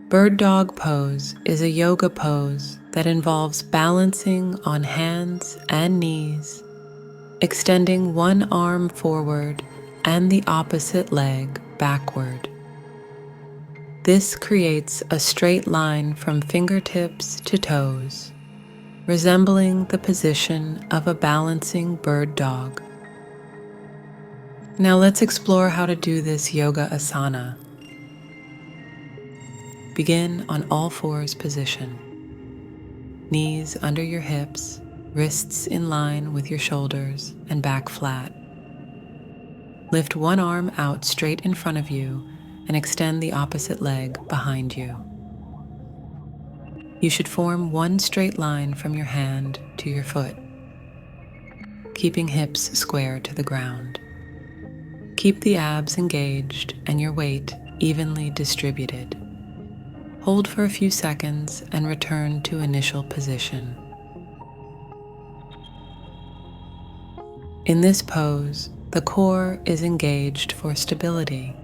Bird dog pose is a yoga pose that involves balancing on hands and knees, extending one arm forward and the opposite leg backward. This creates a straight line from fingertips to toes, resembling the position of a balancing bird dog. Now let's explore how to do this yoga asana. Begin on all fours position. Knees under your hips, wrists in line with your shoulders, and back flat. Lift one arm out straight in front of you and extend the opposite leg behind you. You should form one straight line from your hand to your foot, keeping hips square to the ground. Keep the abs engaged and your weight evenly distributed. Hold for a few seconds and return to initial position. In this pose, the core is engaged for stability,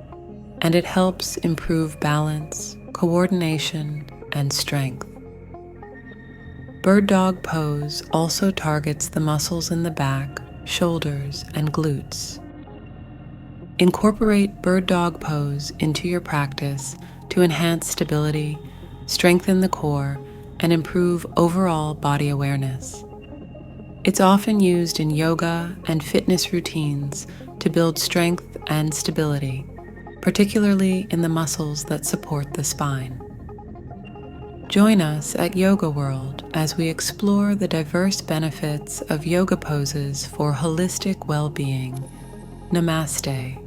and it helps improve balance, coordination, and strength. Bird dog pose also targets the muscles in the back, shoulders, and glutes. Incorporate bird dog pose into your practice to enhance stability, strengthen the core, and improve overall body awareness. It's often used in yoga and fitness routines to build strength and stability, particularly in the muscles that support the spine. Join us at Yoga World as we explore the diverse benefits of yoga poses for holistic well-being. Namaste.